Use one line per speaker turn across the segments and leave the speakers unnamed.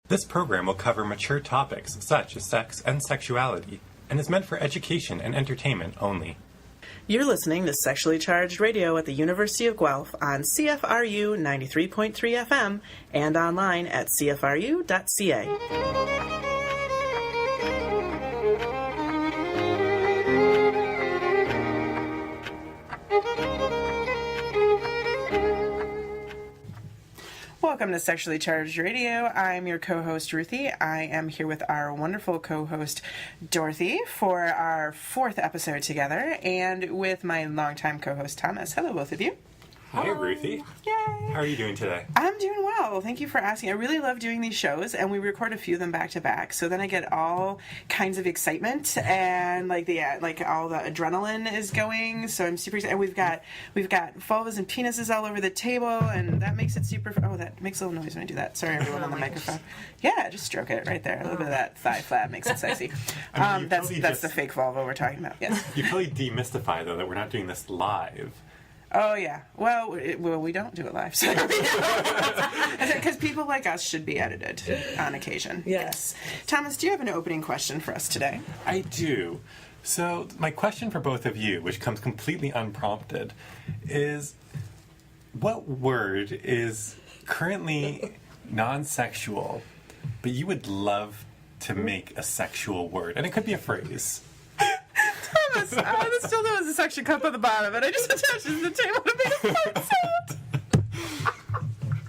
This program will cover mature topics such as sex and sexuality, and is meant for education and entertainment only.
You're listening to Sexually Charged Radio at the University of Guelph on CFRU 93.3 FM and online at cfru.ca. Welcome to Sexually Charged Radio. I'm your co-host, Ruthie. I am here with our wonderful co-host, Dorothy, for our fourth episode together, and with my longtime co-host, Thomas. Hello, both of you.
Hi, Ruthie.
Yay!
How are you doing today?
I'm doing well. Thank you for asking. I really love doing these shows, and we record a few of them back to back. So then I get all kinds of excitement, and all the adrenaline is going. So I'm super excited. And we've got vulvas and penises all over the table, and that makes it super. Oh, that makes a little noise when I do that. Sorry, everyone on the microphone. Yeah, just stroke it right there. A little bit of that thigh flap makes it sexy. That's the fake vulva we're talking about. Yes.
You probably demystify though that we're not doing this live.
Oh, yeah. Well, we don't do it live. Because people like us should be edited on occasion. Yes. Thomas, do you have an opening question for us today?
I do. So, my question for both of you, which comes completely unprompted, is what word is currently non-sexual, but you would love to make a sexual word? And it could be a phrase.
Thomas, this still has a suction cup on the bottom, and I just attached it to the table to make a fart sound.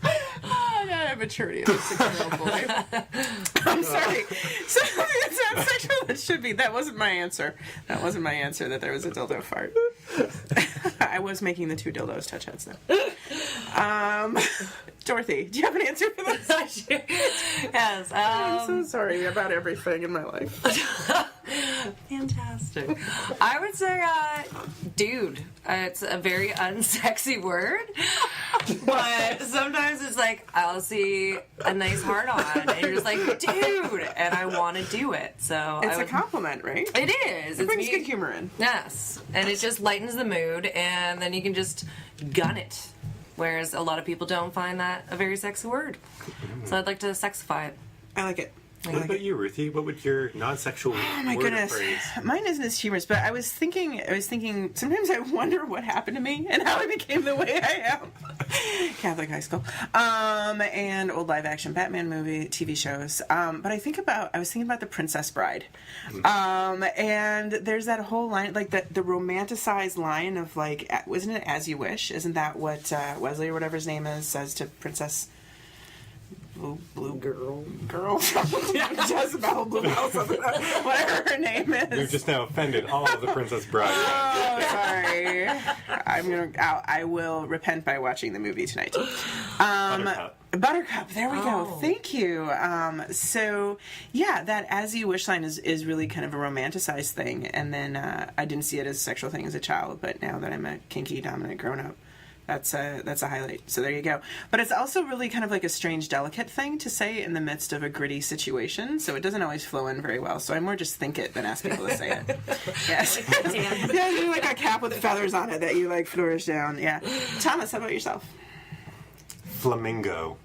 Oh, God, I have maturity as a 6-year-old boy. I'm sorry. So it's not sexual. It should be. That wasn't my answer. That there was a dildo fart. I was making the two dildos touch heads, though. Dorothy, do you have an answer for this?
Yes.
I'm so sorry about everything in my life.
Fantastic. I would say, dude. It's a very unsexy word, but sometimes it's like I'll see a nice heart on, and you're just like, dude, and I want to do it. So
it's a compliment, right?
It is.
It brings good humor in.
Yes, and it just lightens the mood, and then you can just gun it. Whereas a lot of people don't find that a very sexy word. So I'd like to sexify it.
I like it.
What about you, Ruthie? What would your non-sexual word or phrase?
Mine isn't as humorous, but I was thinking, sometimes I wonder what happened to me and how I became the way I am. Catholic high school. And old live-action Batman movie, TV shows. But I was thinking about The Princess Bride. And there's that whole line, like the romanticized line of like, wasn't it As You Wish? Isn't that what Wesley or whatever his name is says to Princess... Blue girl, Jezebel, Bluebell, something, whatever her name is.
We've just now offended all of the Princess Bride.
Oh, sorry. I will repent by watching the movie tonight. Buttercup. There we go. Thank you. So yeah, that As You Wish line is really kind of a romanticized thing, and then I didn't see it as a sexual thing as a child, but now that I'm a kinky, dominant grown up. That's a highlight. So there you go. But it's also really kind of like a strange, delicate thing to say in the midst of a gritty situation. So it doesn't always flow in very well. So I more just think it than ask people to say it. Yes. Yeah, you're like a cap with feathers on it that you like flourish down. Yeah. Thomas, how about yourself?
Flamingo.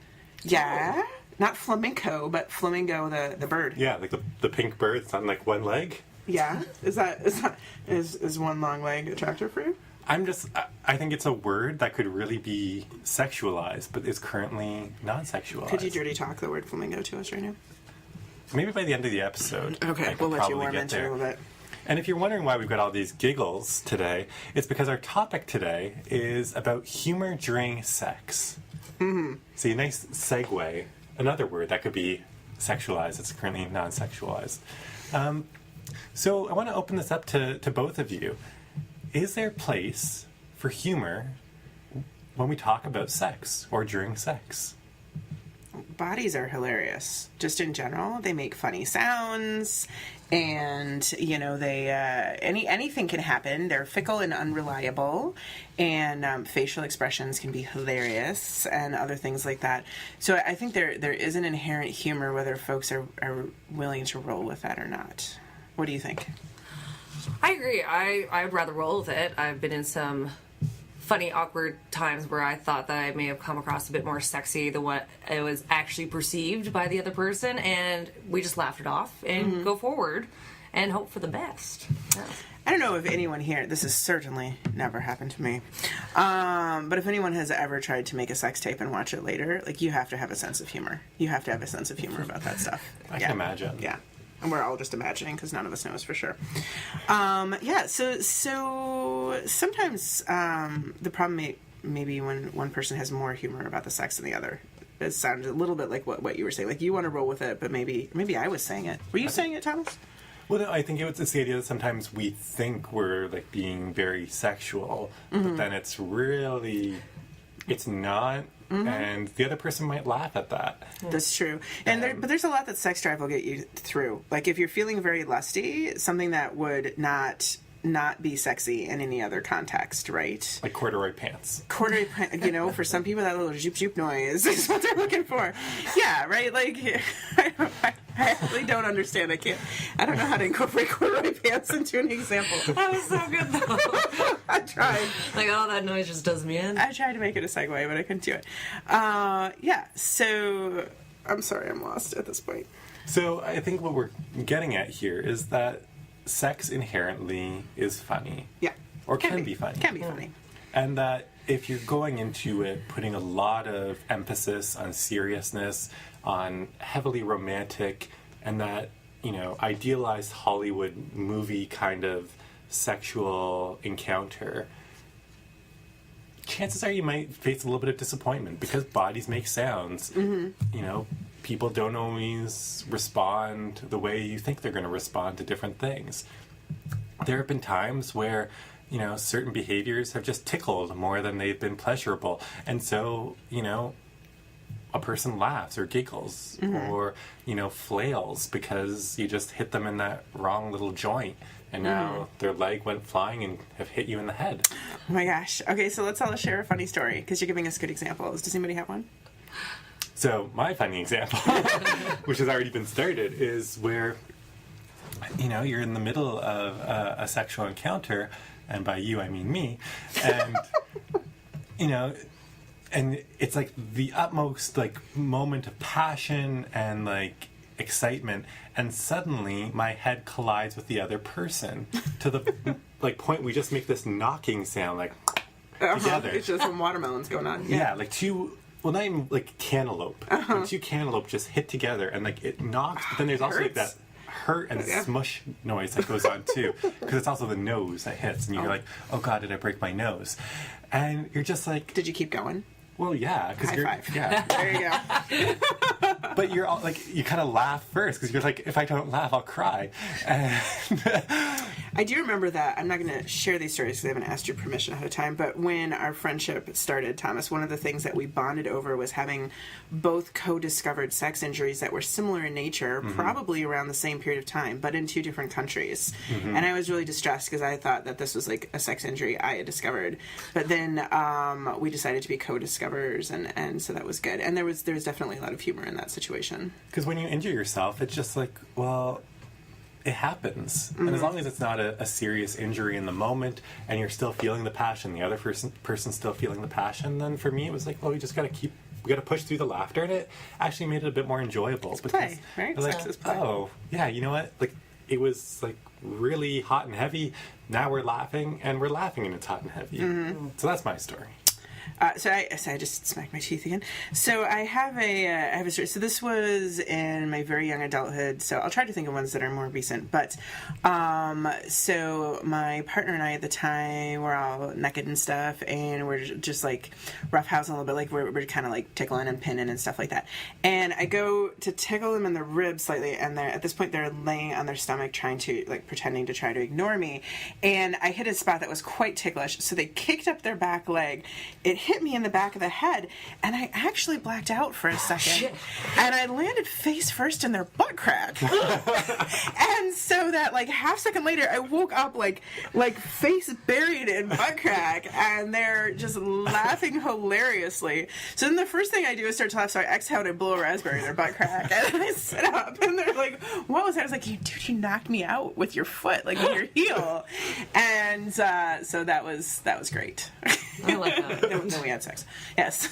Yeah. Not flamenco, but flamingo, the bird.
Yeah, like the pink bird. It's on like one leg.
Yeah. Is one long leg a tractor for you?
I think it's a word that could really be sexualized, but is currently non-sexualized.
Could you dirty talk the word flamingo to us right now?
Maybe by the end of the episode.
Okay, we'll let you warm into it a little bit.
And if you're wondering why we've got all these giggles today, it's because our topic today is about humor during sex. Mm-hmm. See, a nice segue. Another word that could be sexualized. It's currently non-sexualized. So I want to open this up to both of you. Is there place for humor when we talk about sex or during sex?
Bodies are hilarious. Just in general, they make funny sounds, and they anything can happen. They're fickle and unreliable, and facial expressions can be hilarious and other things like that. So I think there is an inherent humor whether folks are willing to roll with that or not. What do you think?
I agree. I would rather roll with it. I've been in some funny, awkward times where I thought that I may have come across a bit more sexy than what it was actually perceived by the other person, and we just laughed it off and go forward and hope for the best. Yeah.
I don't know if anyone here, this has certainly never happened to me, but if anyone has ever tried to make a sex tape and watch it later, like, you have to have a sense of humor. You have to have a sense of humor about that stuff.
I can imagine.
Yeah. And we're all just imagining because none of us knows for sure. So sometimes the problem maybe when one person has more humor about the sex than the other. It sounded a little bit like what you were saying. Like, you want to roll with it, but maybe I was saying it. Were you saying it, Thomas?
Well, no, I think it's the idea that sometimes we think we're, like, being very sexual, but then it's not. And the other person might laugh at that.
That's true. But there's a lot that sex drive will get you through. Like, if you're feeling very lusty, something that would not be sexy in any other context, right?
Like corduroy pants.
Corduroy pants, for some people that little zoop zoop noise is what they're looking for. Yeah, right? Like, I actually don't understand. I don't know how to incorporate corduroy pants into an example.
That was so good, though.
I tried.
Like, all that noise just does me in.
I tried to make it a segue, but I couldn't do it. So I'm sorry, I'm lost at this point.
So I think what we're getting at here is that sex inherently is funny.
Yeah.
Or can be funny.
Can be funny.
And that if you're going into it putting a lot of emphasis on seriousness, on heavily romantic, and that, idealized Hollywood movie kind of sexual encounter, chances are you might face a little bit of disappointment because bodies make sounds. People don't always respond the way you think they're going to respond to different things. There have been times where, certain behaviors have just tickled more than they've been pleasurable. And so, a person laughs or giggles or, flails because you just hit them in that wrong little joint. And now their leg went flying and have hit you in the head.
Oh my gosh. Okay, so let's all share a funny story because you're giving us good examples. Does anybody have one?
So my funny example, which has already been started, is where, you're in the middle of a sexual encounter, and by you I mean me, and, and it's like the utmost, like, moment of passion and, like, excitement, and suddenly my head collides with the other person to the, like, point we just make this knocking sound, like, together.
It's just some watermelons going on.
Yeah, like two... Well, not even, like, cantaloupe. Like, two cantaloupe just hit together, and, like, it knocks. But then there's also, like, that hurt and smush noise that goes on, too. Because it's also the nose that hits, and you're like, oh, God, did I break my nose? And you're just like...
Did you keep going?
Well, yeah.
High five.
Yeah.
There you go.
But you're all, like, you kind of laugh first, because you're like, if I don't laugh, I'll cry. And...
I do remember that. I'm not going to share these stories because I haven't asked your permission ahead of time, but when our friendship started, Thomas, one of the things that we bonded over was having both co-discovered sex injuries that were similar in nature, probably around the same period of time, but in two different countries. And I was really distressed because I thought that this was like a sex injury I had discovered. But then we decided to be co-discoverers, and so that was good. And there was definitely a lot of humor in that situation.
Because when you injure yourself, it's just like, well... It happens. And as long as it's not a serious injury in the moment and you're still feeling the passion, the other person's still feeling the passion, then for me it was like, well, we got to push through the laughter, and it actually made it a bit more enjoyable.
It's play, right?
Like,
play.
Oh, yeah, you know what? Like, it was like really hot and heavy. Now we're laughing, and it's hot and heavy. So that's my story.
So I just smacked my teeth again. So I have a story. So this was in my very young adulthood. So I'll try to think of ones that are more recent. But so my partner and I at the time were all naked and stuff, and we're just like roughhousing a little bit, like we're kind of like tickling and pinning and stuff like that. And I go to tickle them in the ribs slightly, and at this point they're laying on their stomach, pretending to try to ignore me. And I hit a spot that was quite ticklish. So they kicked up their back leg. It hit me in the back of the head, and I actually blacked out for a second. And I landed face first in their butt crack. And so that like half second later, I woke up like face buried in butt crack, and they're just laughing hilariously. So then the first thing I do is start to laugh. So I exhale and I blow a raspberry in their butt crack, and then I sit up, and they're like, "What was that?" I was like, "Dude, you knocked me out with your foot, like with your heel." And so that was great.
I like that.
Then we had sex. Yes.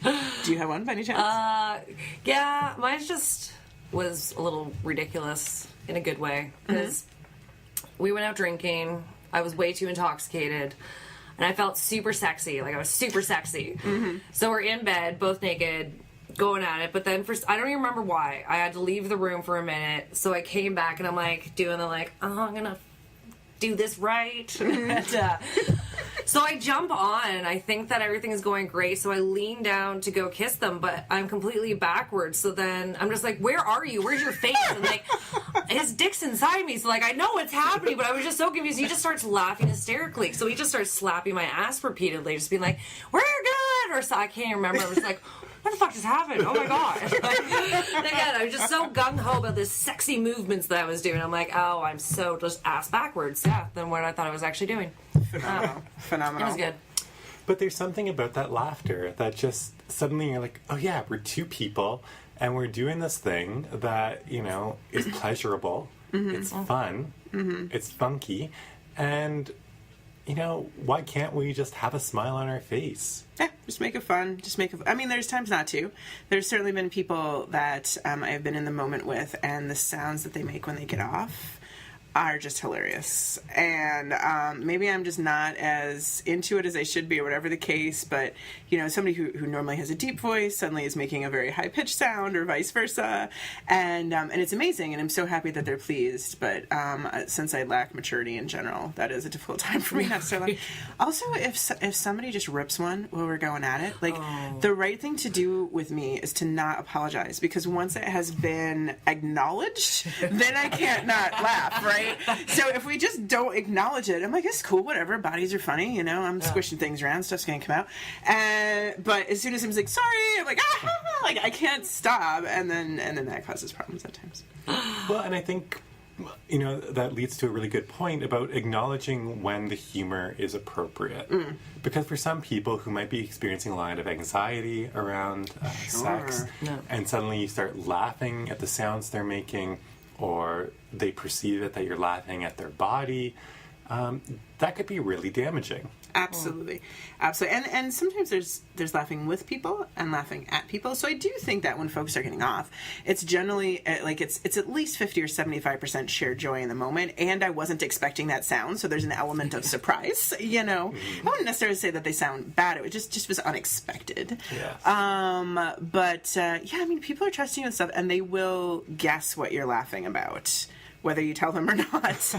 Do you have one by any chance?
Yeah, mine just was a little ridiculous in a good way. Because we went out drinking. I was way too intoxicated. And I felt super sexy. Like, I was super sexy. So we're in bed, both naked, going at it. But then, I don't even remember why. I had to leave the room for a minute. So I came back, and I'm, like, doing the, like, oh, I'm going to do this right. And, so I jump on, and I think that everything is going great, so I lean down to go kiss them, but I'm completely backwards, so then I'm just like, where are you? Where's your face? And, like, his dick's inside me, so, like, I know what's happening, but I was just so confused. He just starts laughing hysterically, so he just starts slapping my ass repeatedly, just being like, we're good, or so, I can't remember. I was like, what the fuck just happened? Oh my god. Like, and again, I was just so gung-ho about this sexy movements that I was doing. I'm like, oh, I'm so just ass backwards, than what I thought I was actually doing.
Phenomenal.
It was good.
But there's something about that laughter that just suddenly you're like, oh yeah, we're two people and we're doing this thing that, is pleasurable. It's fun. It's funky. And, why can't we just have a smile on our face?
Yeah, just make it fun. I mean, there's times not to. There's certainly been people that I've been in the moment with, and the sounds that they make when they get off are just hilarious. And maybe I'm just not as into it as I should be, or whatever the case, but somebody who normally has a deep voice suddenly is making a very high-pitched sound, or vice versa, and it's amazing, and I'm so happy that they're pleased. But since I lack maturity in general, that is a difficult time for me. Also, if somebody just rips one while we're going at it, the right thing to do with me is to not apologize, because once it has been acknowledged, then I can't not laugh, right? So if we just don't acknowledge it, I'm like, it's cool, whatever, bodies are funny, I'm squishing things around, stuff's gonna come out. But as soon as I'm like, sorry, I'm like, like I can't stop, and then that causes problems at times.
Well, and I think, that leads to a really good point about acknowledging when the humor is appropriate. Because for some people who might be experiencing a lot of anxiety around sex, and suddenly you start laughing at the sounds they're making, or they perceive it that you're laughing at their body, that could be really damaging.
Absolutely. And sometimes there's laughing with people and laughing at people. So I do think that when folks are getting off, it's generally it's at least 50 or 75% shared joy in the moment. And I wasn't expecting that sound, so there's an element of surprise. I wouldn't necessarily say that they sound bad. It just was unexpected.
Yes.
But I mean, people are trusting you with stuff, and they will guess what you're laughing about, whether you tell them or not,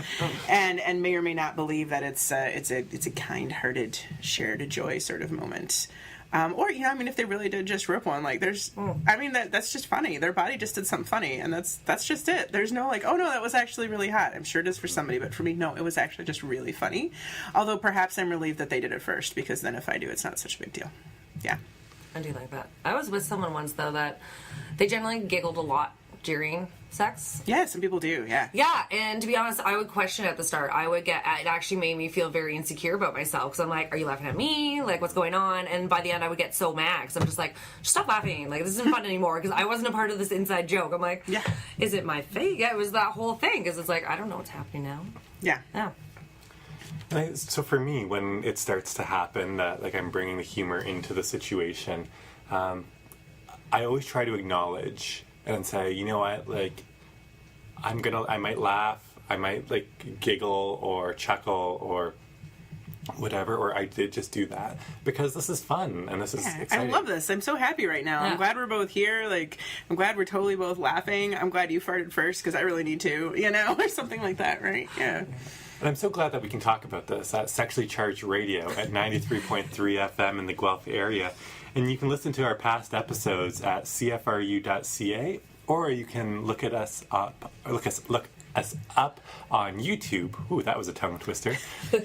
and may or may not believe that it's a kind-hearted, shared joy sort of moment. Or if they really did just rip one, that's just funny. Their body just did something funny, and that's just it. There's no oh no, that was actually really hot. I'm sure it is for somebody, but for me, no, it was actually just really funny. Although perhaps I'm relieved that they did it first, because then if I do, it's not such a big deal. Yeah.
I do like that. I was with someone once, though, that they generally giggled a lot during sex.
Yeah, some people do, yeah.
Yeah, and to be honest, I would question at the start. It actually made me feel very insecure about myself, because I'm like, are you laughing at me? Like, what's going on? And by the end, I would get so mad, because I'm just like, stop laughing. Like, this isn't fun anymore, because I wasn't a part of this inside joke. I'm like,
yeah.
Is it my fake? Yeah, it was that whole thing, because it's like, I don't know what's happening now.
Yeah.
Yeah.
So for me, when it starts to happen that I'm bringing the humor into the situation, I always try to acknowledge and say, you know what, I might laugh, I might giggle or chuckle or whatever, or I did just do that because this is fun and this is exciting.
I love this. I'm so happy right now. Yeah. I'm glad we're both here. I'm glad we're totally both laughing. I'm glad you farted first because I really need to, or something like that, right? Yeah.
And I'm so glad that we can talk about this at Sexually Charged Radio at 93.3 FM in the Guelph area. And you can listen to our past episodes at cfru.ca, or you can look us up on YouTube. Ooh, that was a tongue twister.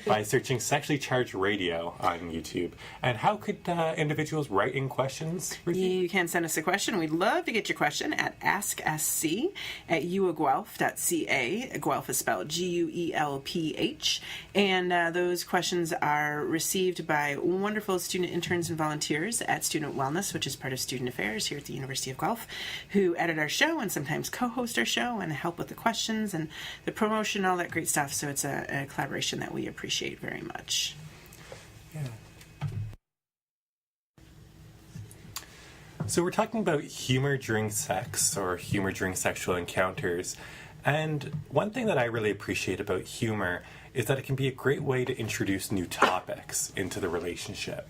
By searching Sexually Charged Radio on YouTube. And how could individuals write in questions, Ruthie?
You can send us a question. We'd love to get your question at asksc@uaguelph.ca. Guelph is spelled Guelph. And those questions are received by wonderful student interns and volunteers at Student Wellness, which is part of Student Affairs here at the University of Guelph, who edit our show and sometimes co-host our show and help with the questions and the promotion, all that great stuff. So it's a collaboration that we appreciate very much.
Yeah. So we're talking about humor during sex or humor during sexual encounters. And one thing that I really appreciate about humor is that it can be a great way to introduce new topics into the relationship.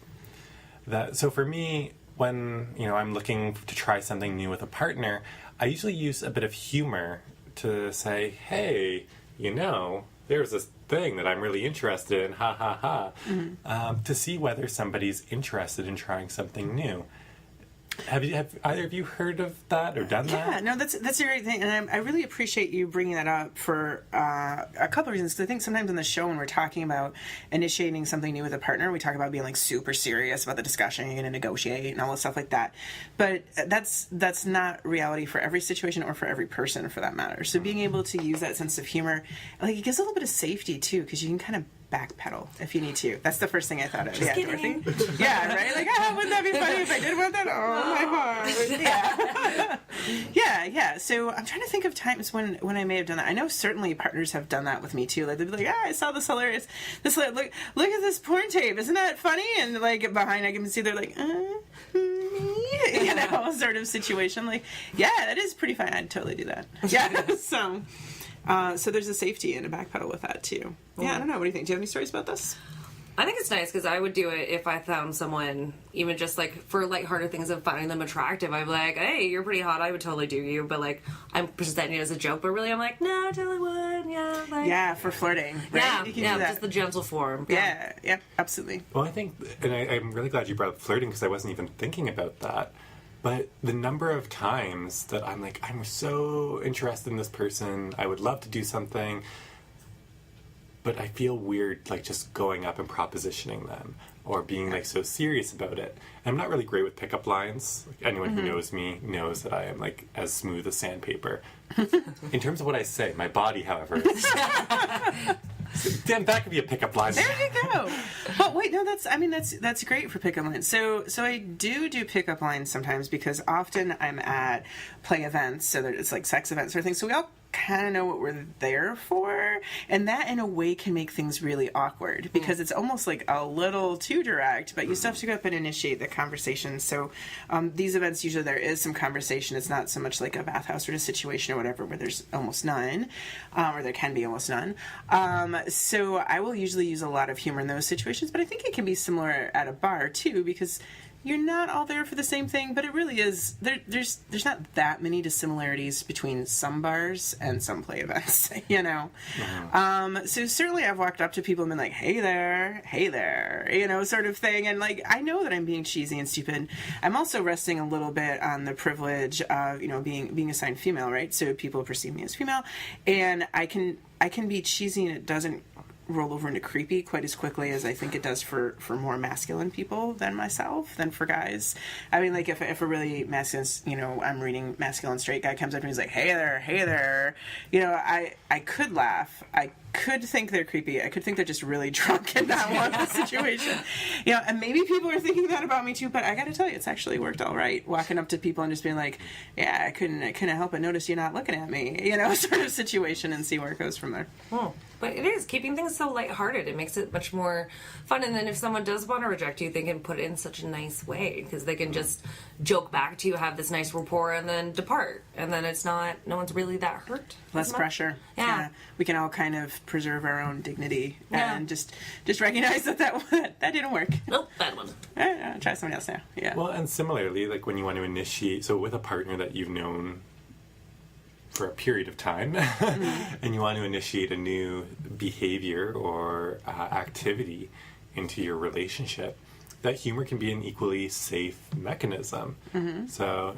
So for me, when I'm looking to try something new with a partner, I usually use a bit of humor to say, hey, there's this thing that I'm really interested in, ha ha ha, to see whether somebody's interested in trying something new. Have either of you heard of that or done that?
Yeah, no, that's a great thing, and I really appreciate you bringing that up for a couple of reasons. Because I think sometimes on the show when we're talking about initiating something new with a partner, we talk about being like super serious about the discussion and negotiate and all this stuff like that. But that's not reality for every situation or for every person, for that matter. So being able to use that sense of humor, like, it gives a little bit of safety too, because you can kind of backpedal if you need to. That's the first thing I thought of.
Just
kidding. Dorothy. Yeah, right? Like, wouldn't that be funny if I did want that? Oh, my heart. Yeah. yeah. So I'm trying to think of times when I may have done that. I know certainly partners have done that with me too. Like, they'd be like, I saw this hilarious, look at this porn tape. Isn't that funny? And like behind I can see they're like, sort of situation. Like, yeah, that is pretty fun. I'd totally do that. Yeah. So there's a safety and a backpedal with that too. Yeah, I don't know. What do you think? Do you have any stories about this?
I think it's nice because I would do it if I found someone, even just like for lighthearted things of finding them attractive. I'd be like, hey, you're pretty hot. I would totally do you. But like, I'm presenting it as a joke, but really I'm like, no, I totally would. Yeah. Like,
yeah, for flirting. Right?
Yeah,
you can do that.
Just the gentle form.
Yeah, absolutely.
Well, I think, and I'm really glad you brought up flirting because I wasn't even thinking about that. But the number of times that I'm like, I'm so interested in this person, I would love to do something, but I feel weird, like, just going up and propositioning them or being, like, so serious about it. And I'm not really great with pickup lines. Like, anyone who knows me knows that I am, like, as smooth as sandpaper. In terms of what I say, my body, however, is... Damn, that could be a pickup line.
There you go. But wait, no, that's great for pickup lines. So I do pickup lines sometimes because often I'm at play events, so that it's like sex events or things. So we all kind of know what we're there for, and that in a way can make things really awkward because it's almost like a little too direct, but you still have to go up and initiate the conversation. So these events, usually there is some conversation. It's not so much like a bathhouse or a situation or whatever where there's almost none, or there can be almost none. So I will usually use a lot of humor in those situations, but I think it can be similar at a bar too, because you're not all there for the same thing, but it really is. There's not that many dissimilarities between some bars and some play events, So certainly I've walked up to people and been like, hey there, sort of thing. And like, I know that I'm being cheesy and stupid. I'm also resting a little bit on the privilege of, being assigned female, right? So people perceive me as female, and I can be cheesy and it doesn't roll over into creepy quite as quickly as I think it does for more masculine people than myself, than for guys. I mean, like, if a really masculine, I'm reading masculine straight guy comes up and he's like, hey there, I could laugh. I could think they're creepy. I could think they're just really drunk and not want the situation. And maybe people are thinking that about me too, but I gotta tell you, it's actually worked all right. Walking up to people and just being like, yeah, I couldn't help but notice you're not looking at me, sort of situation, and see where it goes from there.
But it is keeping things so lighthearted. It makes it much more fun. And then if someone does want to reject you, they can put it in such a nice way because they can just joke back to you, have this nice rapport, and then depart. And then no one's really that hurt.
Less pressure.
Yeah.
We can all kind of preserve our own dignity and just recognize that didn't work.
Nope, bad one.
I'll try somebody else now. Yeah.
Well, and similarly, like when you want to initiate, so with a partner that you've known for a period of time and you want to initiate a new behavior or activity into your relationship, that humor can be an equally safe mechanism. So,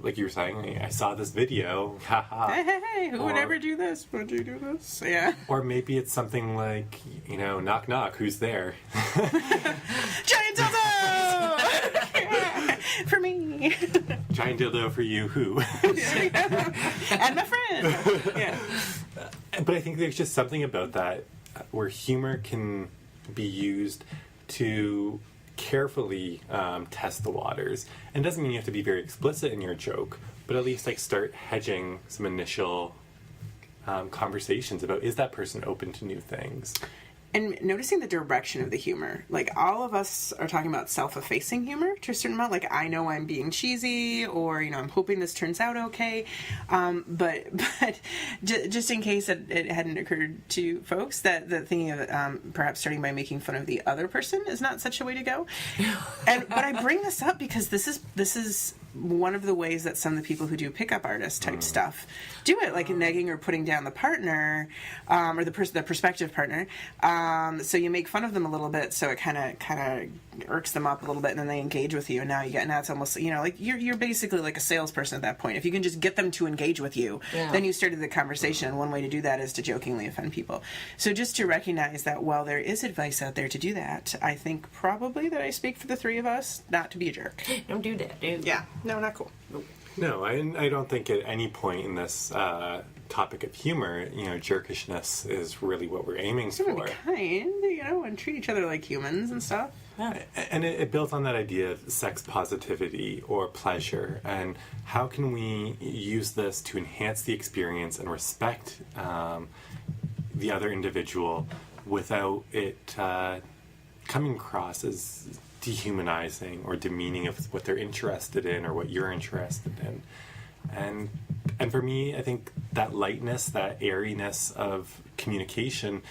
like you were saying, I saw this video, haha.
Hey, who would ever do this? Would you do this? Yeah.
Or maybe it's something like, knock knock, who's there?
Giant dildo! For me.
Giant dildo for you, who?
And my friend. Yeah.
But I think there's just something about that where humor can be used to carefully test the waters. And it doesn't mean you have to be very explicit in your joke, but at least like start hedging some initial conversations about, is that person open to new things?
and noticing the direction of the humor. Like, all of us are talking about self-effacing humor to a certain amount. Like, I know I'm being cheesy, or, I'm hoping this turns out okay. But just in case it hadn't occurred to folks, that thinking of perhaps starting by making fun of the other person is not such a way to go. But I bring this up because this is one of the ways that some of the people who do pickup artist type stuff do it, like negging or putting down the partner, or the prospective partner. So you make fun of them a little bit, so it kind of irks them up a little bit, and then they engage with you. And now it's almost like you're basically like a salesperson at that point. If you can just get them to engage with you, then you started the conversation. And one way to do that is to jokingly offend people. So just to recognize that while there is advice out there to do that, I think probably that I speak for the three of us not to be a jerk.
Don't do that, dude.
Yeah. No, not cool.
No, I don't think at any point in this topic of humor, jerkishness is really what we're aiming for.
Be kind, and treat each other like humans and stuff.
Yeah.
And it builds on that idea of sex positivity or pleasure, and how can we use this to enhance the experience and respect the other individual without it coming across as dehumanizing or demeaning of what they're interested in or what you're interested in. And for me, I think that lightness, that airiness of communication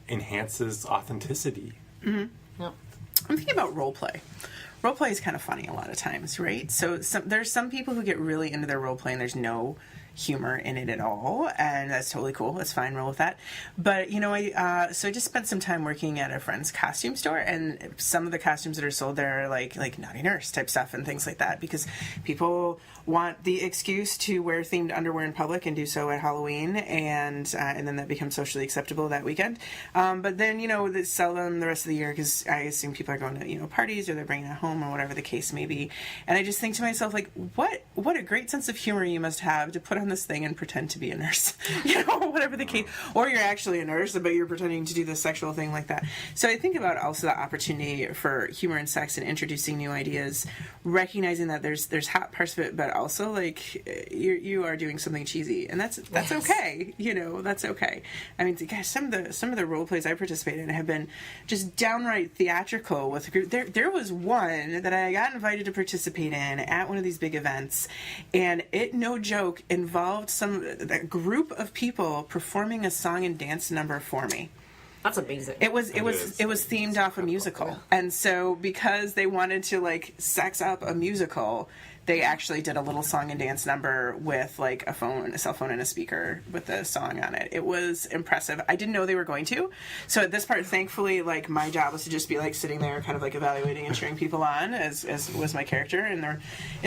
enhances authenticity.
Mm-hmm.
Yep.
I'm thinking about role play. Role play is kind of funny a lot of times, right? So there's some people who get really into their role play and there's no humor in it at all, and that's totally cool. That's fine, roll with that. But I just spent some time working at a friend's costume store, and some of the costumes that are sold there are like naughty nurse type stuff and things like that, because people want the excuse to wear themed underwear in public and do so at Halloween, and then that becomes socially acceptable that weekend. But then they sell them the rest of the year because I assume people are going to parties, or they're bringing it home, or whatever the case may be. And I just think to myself, like, what a great sense of humor you must have to put on this thing and pretend to be a nurse, whatever the case, or you're actually a nurse but you're pretending to do this sexual thing like that. So I think about also the opportunity for humor and sex and introducing new ideas, recognizing that there's hot parts of it, but also like you are doing something cheesy, and that's okay. That's okay. I mean, gosh, some of the role plays I participate in have been just downright theatrical with a group. There was one that I got invited to participate in at one of these big events, and it, no joke, involved a group of people performing a song and dance number for me.
That's amazing.
It was themed off a musical, and so because they wanted to like sex up a musical, they actually did a little song and dance number with like a cell phone and a speaker with the song on it. It was impressive. I didn't know they were going to. So at this part, thankfully, like my job was to just be like sitting there kind of like evaluating and cheering people on, as was my character in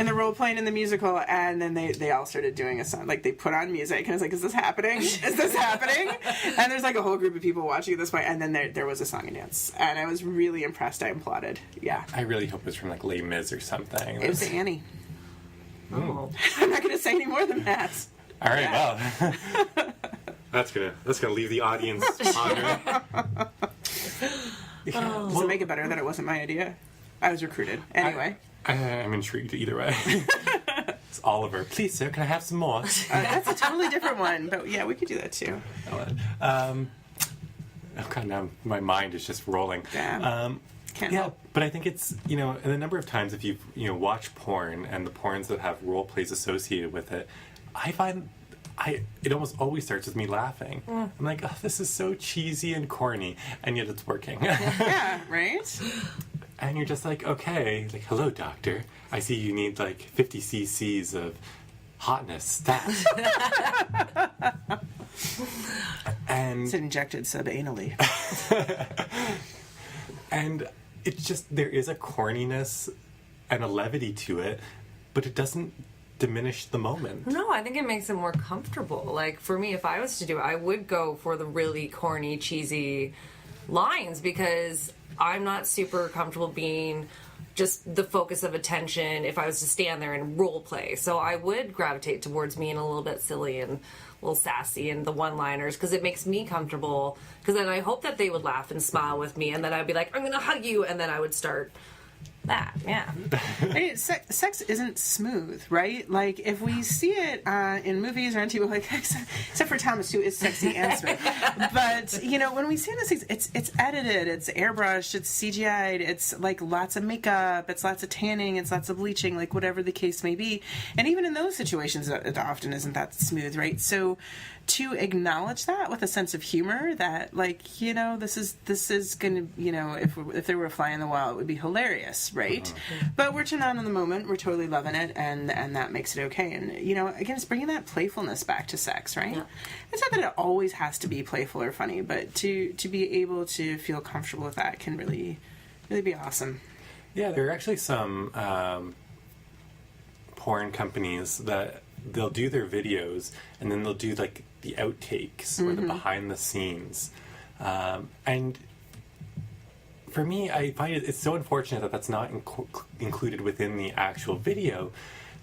the role playing in the musical. And then they all started doing a song. Like they put on music and I was like, is this happening? Is this happening? And there's like a whole group of people watching at this point. And then there was a song and dance. And I was really impressed. I applauded. Yeah.
I really hope it was from like Les Mis or something.
It was Annie.
Oh.
I'm not going to say any more than that.
All right, well, that's gonna leave the audience pondering.
Does it make it better that it wasn't my idea? I was recruited. Anyway.
I'm intrigued either way. It's Oliver. Please, sir, can I have some more?
That's a totally different one, but yeah, we could do that too.
Oh God, now my mind is just rolling.
Damn. Can't help.
But I think it's, and a number of times if you've, watched porn and the porns that have role plays associated with it, I find it almost always starts with me laughing. I'm like, oh, this is so cheesy and corny, and yet it's working.
Yeah, right?
And you're just like, okay, like, hello, doctor. I see you need like 50 cc's of hotness stat. And
it's injected subanally.
And it's just, there is a corniness and a levity to it, but it doesn't diminish the moment.
No, I think it makes it more comfortable. Like, for me, if I was to do it, I would go for the really corny, cheesy lines, because I'm not super comfortable being just the focus of attention if I was to stand there and role play. So I would gravitate towards being a little bit silly and a little sassy and the one-liners, because it makes me comfortable. Because then I hope that they would laugh and smile with me, and then I'd be like, I'm going to hug you, and then I would start that. Yeah.
I mean, sex isn't smooth, right? Like, if we see it in movies or on TV, like, except for Thomas, who is sexy and smooth. But, you know, when we see those things, it's edited, it's airbrushed, it's CGI'd, it's, like, lots of makeup, it's lots of tanning, it's lots of bleaching, like, whatever the case may be. And even in those situations, it often isn't that smooth, right? So to acknowledge that with a sense of humor, that, like, you know, this is gonna, you know, if there were a fly in the wall, it would be hilarious, right? But we're turned on in the moment, we're totally loving it, and that makes it okay. And, you know, again, it's bringing that playfulness back to sex, right? Yeah. It's not that it always has to be playful or funny, but to be able to feel comfortable with that can really, really be awesome.
Yeah, there are actually some porn companies that they'll do their videos and then they'll do like the outtakes or the behind the scenes, and for me, I find it's so unfortunate that that's not included within the actual video,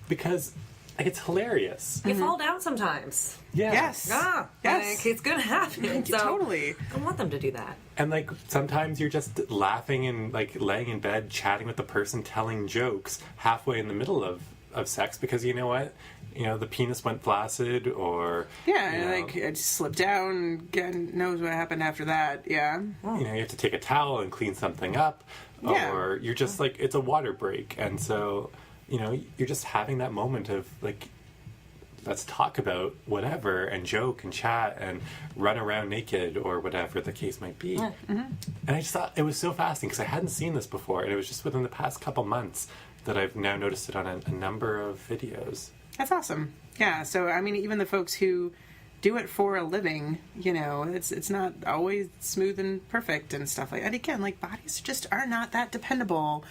because like, it's hilarious.
You fall down sometimes.
Yeah.
Yes.
Ah,
yes.
Like, it's gonna happen. So
Totally.
I want them to do that.
And like sometimes you're just laughing and like laying in bed chatting with the person telling jokes halfway in the middle of sex, because you know what? You know, the penis went flaccid, or...
Yeah,
you know,
like, it slipped down, God knows what happened after that, yeah.
You know, you have to take a towel and clean something up,
Yeah.
or you're just, like, it's a water break, and so, you know, you're just having that moment of, like, let's talk about whatever, and joke, and chat, and run around naked, or whatever the case might be. And I just thought it was so fascinating, because I hadn't seen this before, and it was just within the past couple months that I've now noticed it on a number of videos.
That's awesome. Yeah, so, I mean, even the folks who do it for a living, you know, it's not always smooth and perfect and stuff like that. And again, like, bodies just are not that dependable,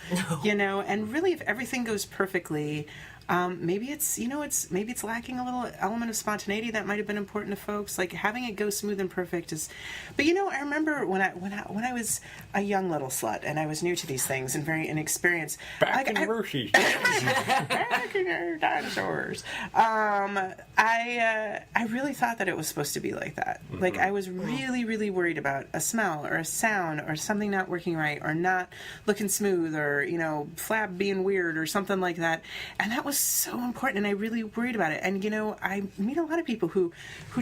you know, and really if everything goes perfectly, maybe it's, you know, maybe it's lacking a little element of spontaneity that might have been important to folks. Like, having it go smooth and perfect is, but you know, I remember when I was a young little slut and I was new to these things and very inexperienced.
Back in Ruthie.
Back in our dinosaurs. I really thought that it was supposed to be like that. Like, I was really, really worried about a smell or a sound or something not working right or not looking smooth or, you know, flab being weird or something like that. And that was so important, and I really worried about it. And, you know, I meet a lot of people who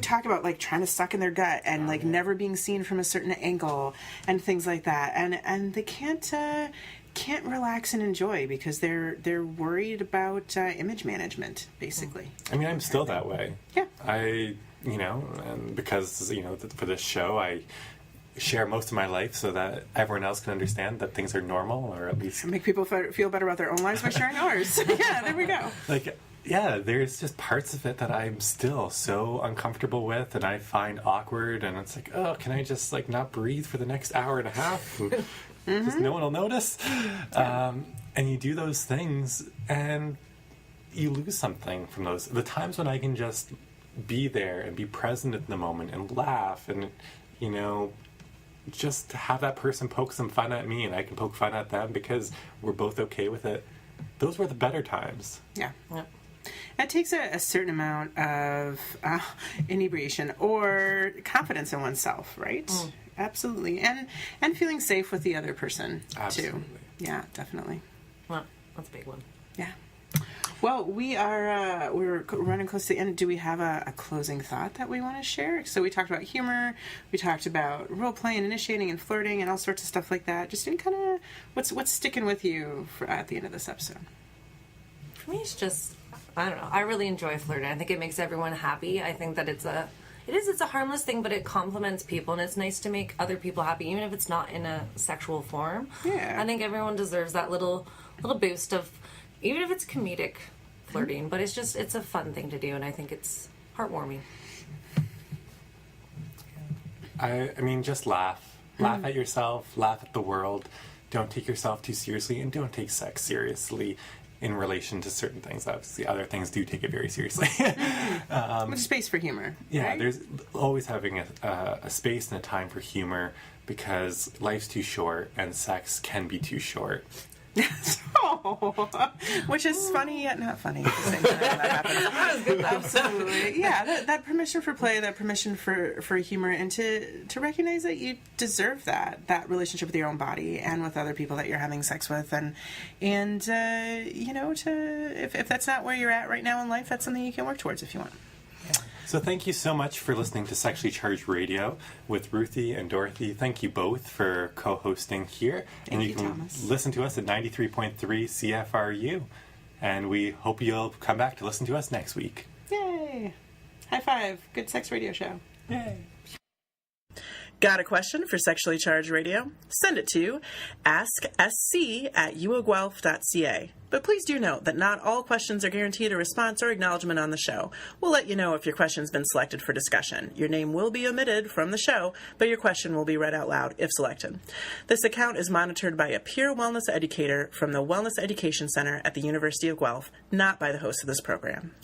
talk about, like, trying to suck in their gut and, like, never being seen from a certain angle and things like that. And they can't relax and enjoy because they're worried about image management, basically.
I mean, I'm still that way.
Yeah.
You know, and because, you know, for this show, I share most of my life so that everyone else can understand that things are normal, or at least
make people feel better about their own lives by sharing ours. Yeah, there we go.
Like, yeah, there's just parts of it that I'm still so uncomfortable with, and I find awkward, and it's like, oh, can I just like not breathe for the next hour and a half? Just no one will notice. And you do those things, and you lose something from those. The times when I can just be there and be present in the moment and laugh and, you know, just have that person poke some fun at me and I can poke fun at them because we're both okay with it. Those were the better times.
Yeah. It takes a certain amount of inebriation or confidence in oneself, right? Absolutely. And feeling safe with the other person,
Absolutely.
too. Yeah, definitely.
Well, that's a big one.
Yeah. Well, we're running close to the end. Do we have a closing thought that we want to share? So we talked about humor, we talked about role play and initiating and flirting and all sorts of stuff like that. Just in kind of what's sticking with you at the end of this episode?
For me, it's just, I don't know. I really enjoy flirting. I think it makes everyone happy. I think that it's a harmless thing, but it compliments people, and it's nice to make other people happy, even if it's not in a sexual form.
Yeah.
I think everyone deserves that little boost of, even if it's comedic flirting, but it's a fun thing to do, and I think it's heartwarming.
I mean, just laugh. Laugh at yourself, laugh at the world. Don't take yourself too seriously, and don't take sex seriously in relation to certain things. Obviously, other things do take it very seriously.
With space for humor.
Yeah,
right?
there's always having a space and a time for humor, because life's too short and sex can be too short.
Which is funny yet not funny at the same time that happens. Absolutely. Yeah, that permission for play, that permission for humor, and to recognize that you deserve that relationship with your own body and with other people that you're having sex with, and you know, if that's not where you're at right now in life, that's something you can work towards if you want.
So thank you so much for listening to Sexually Charged Radio with Ruthie and Dorothy. Thank you both for co-hosting here.
Thank you,
can
Thomas.
listen to us at 93.3 CFRU. And we hope you'll come back to listen to us next week.
Yay! High five. Good sex radio show.
Yay.
Got a question for Sexually Charged Radio? Send it to asksc@uoguelph.ca. But please do note that not all questions are guaranteed a response or acknowledgement on the show. We'll let you know if your question's been selected for discussion. Your name will be omitted from the show, but your question will be read out loud if selected. This account is monitored by a peer wellness educator from the Wellness Education Center at the University of Guelph, not by the host of this program.